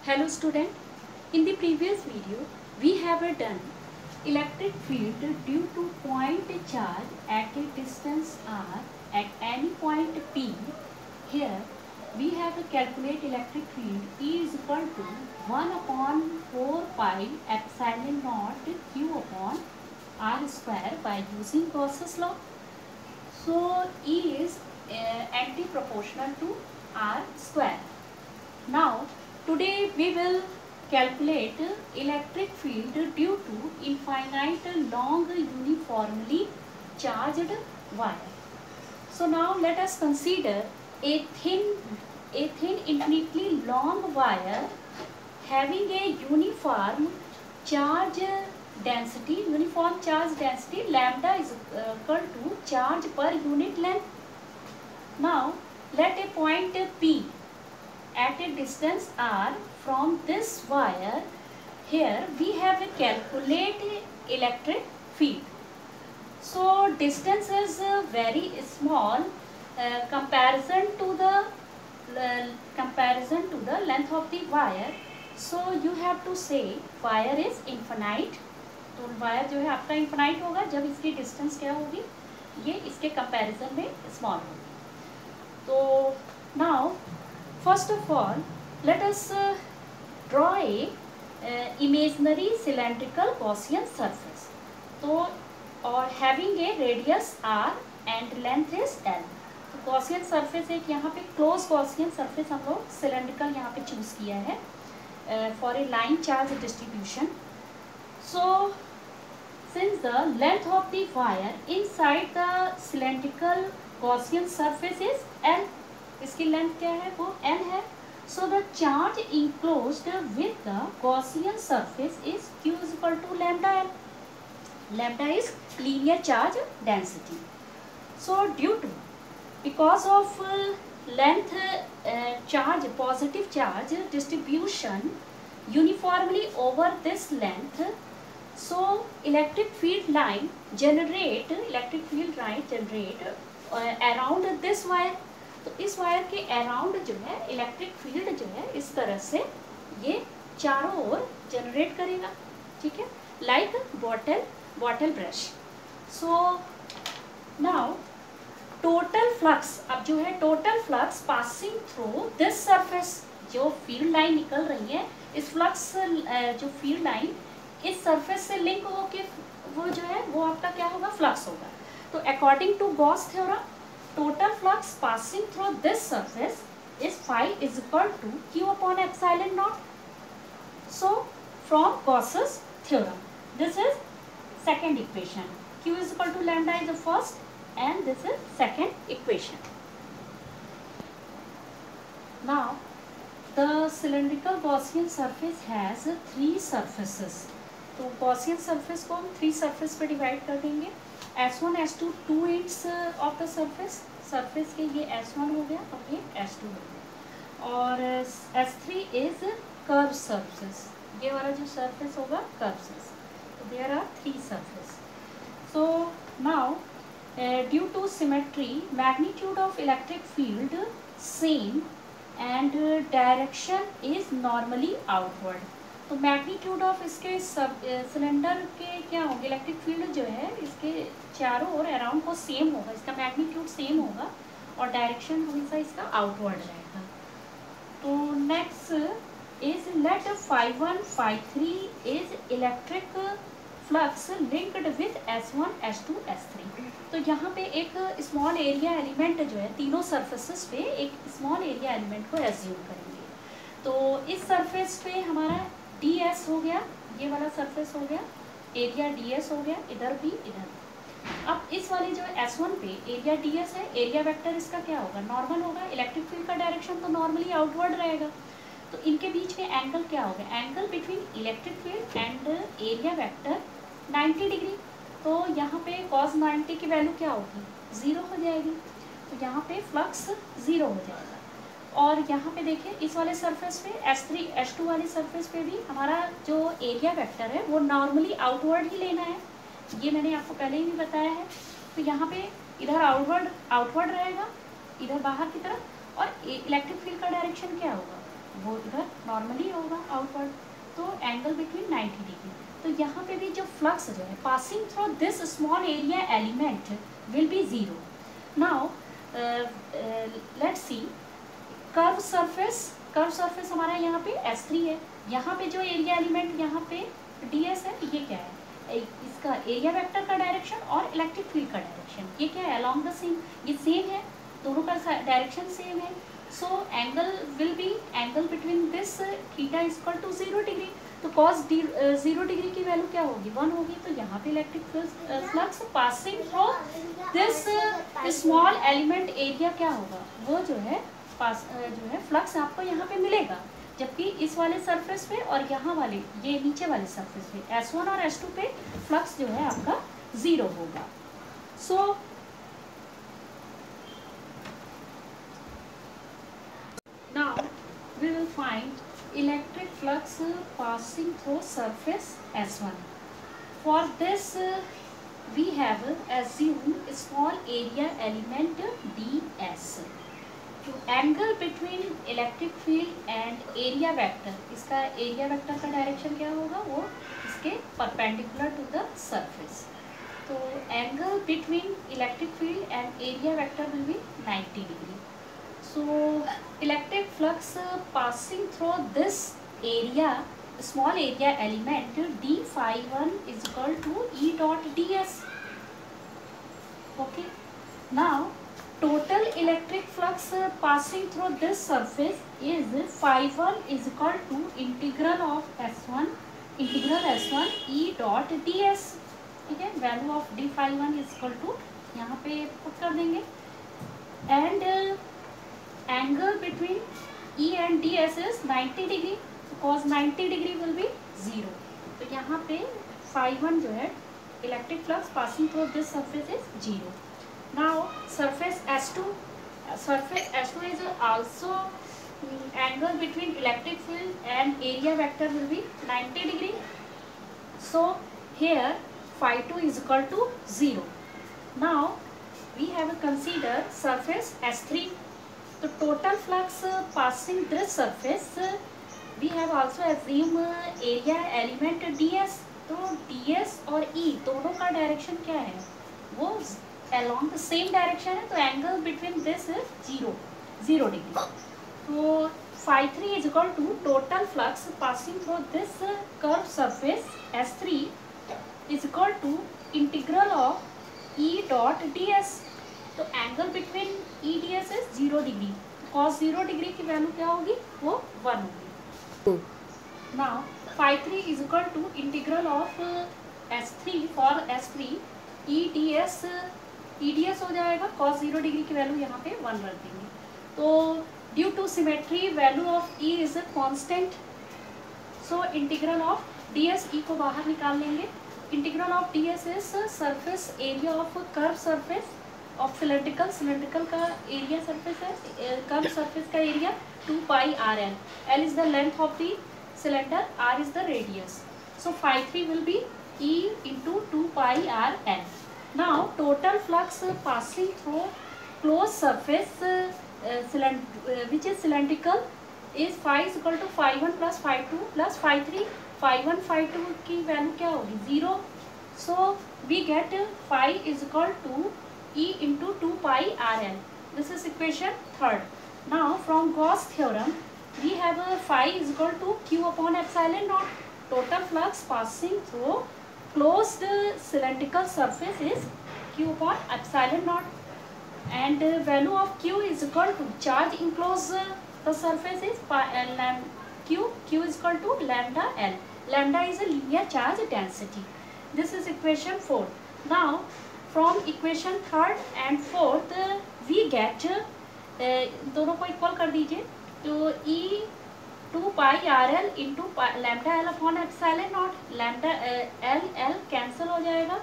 Hello student, in the previous video we have done electric field due to point charge at a distance r at any point P. Here we have to calculate electric field E is equal to 1 upon 4 pi epsilon naught Q upon r square by using Gauss's law. So E is anti-proportional to r square. Now today we will calculate electric field due to infinite long uniformly charged wire. So now let us consider a thin infinitely long wire having a uniform charge density lambda is equal to charge per unit length. Now let a point P at a distance r from this wire. Here we have to calculate electric field. So distance is very small comparison to the length of the wire. So you have to say wire is infinite. तो wire जो है आपका infinite होगा जब इसकी distance क्या होगी, ये इसके कंपैरिजन में स्मॉल होगी. तो now first of all let us draw a imaginary cylindrical Gaussian surface. तो और having a radius r and length is l. तो Gaussian surface एक यहाँ पे close Gaussian surface हम लोग cylindrical यहाँ पे चूज किया है for a line charge distribution. So since the length of the wire inside the cylindrical Gaussian surface is l, इसकी लेंथ क्या है, वो n है. So the charge enclosed with the Gaussian surface is Q is equal to lambda l. Lambda is linear charge density. So because of length charge, positive charge distribution uniformly over this length, so electric field line generate around this wire. तो इस wire के around जो है electric field जो है इस तरह से ये चारों ओर जनरेट करेगा, ठीक है, like bottle brush. So now total flux, अब जो है total flux passing through this surface, जो फील्ड लाइन निकल रही है इस फ्लक्स जो फील्ड लाइन इस सरफेस से लिंक होके वो जो है वो आपका क्या होगा, फ्लक्स होगा. तो according to Gauss theorem total flux passing through this surface is phi is equal to Q upon epsilon naught. So from Gauss's theorem, this is second equation. Q is equal to lambda is the first and this is second equation. Now the cylindrical Gaussian surface has three surfaces. तो Gaussian surface को हम three surface पे divide कर देंगे. S1, S2 two ends of the surface के ये S1 हो गया और ये S2 हो गया, और S3 is curved surface, ये वाला जो surface होगा curved surface. So there are three surfaces. So now due to symmetry, magnitude of electric field same and direction is normally outward. तो मैग्नीट्यूड ऑफ इसके सिलेंडर के क्या होंगे, इलेक्ट्रिक फील्ड जो है इसके चारों ओर अराउंड को सेम होगा, इसका मैग्नीट्यूड सेम होगा और डायरेक्शन हमेशा इसका आउटवर्ड रहेगा. तो next is let phi1 phi3 is electric flux linked with S1 S2 S3. तो यहाँ पे एक स्मॉल एरिया एलिमेंट जो है तीनों सर्फेसेस पे एक स्मॉल एरिया एलिमेंट को एज्यूम करेंगे. तो इस सरफेस पे हमारा ds हो गया, ये वाला सरफेस हो गया, एरिया ds हो गया, इधर भी इधर. अब इस वाले जो S1 पे एरिया ds है, एरिया वेक्टर इसका क्या होगा, नॉर्मल होगा. इलेक्ट्रिक फील्ड का डायरेक्शन तो नॉर्मली आउटवर्ड रहेगा. तो इनके बीच में एंगल क्या होगा, angle between electric field and area vector 90 degree. तो यहाँ पे cos 90 की वैल्यू क्या होगी, 0 हो जाएगी. तो यहाँ पे फ्लक्स 0 हो जाएगा. और यहाँ पे देखिए इस वाले सरफेस पे S3 S2 वाले सरफेस पे भी हमारा जो एरिया वेक्टर है वो नॉर्मली आउटवर्ड ही लेना है, ये मैंने आपको पहले ही बताया है. तो यहाँ पे इधर आउटवर्ड रहेगा, इधर बाहर की तरफ, और इलेक्ट्रिक फील्ड का डायरेक्शन क्या होगा, वो इधर नॉर्मली होगा आउटवर्ड, तो एंगल बिटवीन 90 डिग्री। तो यहाँ पे भी जो फ्लक्स जो है passing through this small area element will be zero. Now let's see curve surface हमारा यहाँ पे S3 है, यहाँ पे जो एरिया एलिमेंट यहाँ पे ds है, ये क्या है, इसका एरिया वेक्टर का डायरेक्शन और इलेक्ट्रिक फील्ड का डायरेक्शन, ये क्या है, अलोंग द सेम, ये सेम है, दोनों का डायरेक्शन सेम है। So angle will be, angle between this theta is equal to 0 degree. तो cos 0 डिग्री की वैल्यू क्या होगी, 1 होगी। तो यहाँ पे electric flux passing through this small element area क्या होगा, वो जो है जो है फ्लक्स आपको यहाँ पे मिलेगा, जबकि इस वाले सरफेस पे और यहाँ वाले ये नीचे वाले सरफेस पे S1 और S2 पे फ्लक्स जो है आपका 0 होगा। सो now we will find electric flux passing through surface S1. For this we have assumed small area element ds. Angle between electric field and area vector, इसका एरिया वेक्टर का direction क्या होगा, वो इसके परपेंडिकुलर टू द सरफेस। तो angle between electric field and area vector will be 90 degree. So electric flux passing through this area small area element d phi1 is equal to E dot ds. Okay, now total electric flux passing through this surface is phi1 is equal to integral of S1 E dot ds. ठीक है, value of d phi1 is equal to यहाँ पे put कर देंगे, and angle between E and ds is 90 degree, cos 90 degree will be 0. तो यहाँ पे phi1 जो है electric flux passing through this surface is 0. Now surface S2 is also angle between electric field and area vector will be 90 degree. So here phi2 is equal to 0. Now we have considered surface S3. The total flux passing this surface we have also assumed area element ds. तो ds और E दोनों का direction क्या है, वो along the same direction है, तो angle between this is 0 degree. तो phi3 is equal to total flux passing through this curved surface S3 is equal to integral of E dot ds. तो angle between E ds is 0 degree, cos 0 degree की value क्या होगी, वो 1 होगी। Now phi3 is equal to integral of S3 for S3 E ds हो जाएगा, cos 0 degree की value यहाँ पे 1 रख देंगे। तो due to symmetry value of E is a constant, so integral of ds E को बाहर निकाल लेंगे। Integral of ds is surface area of curve surface of cylindrical का एरिया सरफेस है, कर्व सरफेस का area 2 pi rl, l is the length of the cylinder, r is the radius, so phi3 will be E into 2 pi rl. Now total flux passing through closed surface which is cylindrical is phi is equal to phi1 plus phi2 plus phi3. phi1 phi2 की value क्या होगी, 0. So we get phi is equal to E into 2 pi rl. This is equation 3rd. Now from Gauss theorem we have phi is equal to q upon epsilon naught. Total flux passing through closed cylindrical surface is q upon epsilon naught, and value of q is equal to charge enclosed the surface is q is equal to lambda l. Lambda is a linear charge density. This is equation 4. Now from equation 3rd and 4th we get दोनों को equal कर दीजिए, तो E 2 pi rl into lambda L upon epsilon naught, lambda L cancel हो जाएगा,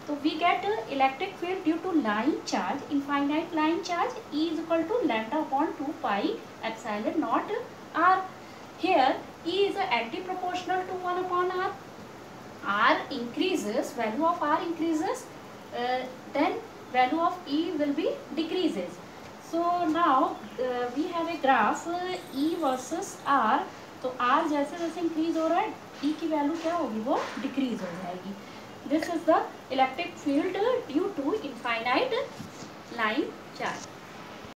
तो we get electric field due to line charge, infinite line charge, E is equal to lambda upon 2 pi epsilon naught r. Here E is anti proportional to 1 upon r. R increases, value of r increases, then value of E will be decreases. So now we have a graph E versus R। तो R जैसे जैसे increase हो रहा है E की value क्या होगी, वो डिक्रीज हो जाएगी। This is the electric field due to infinite line charge.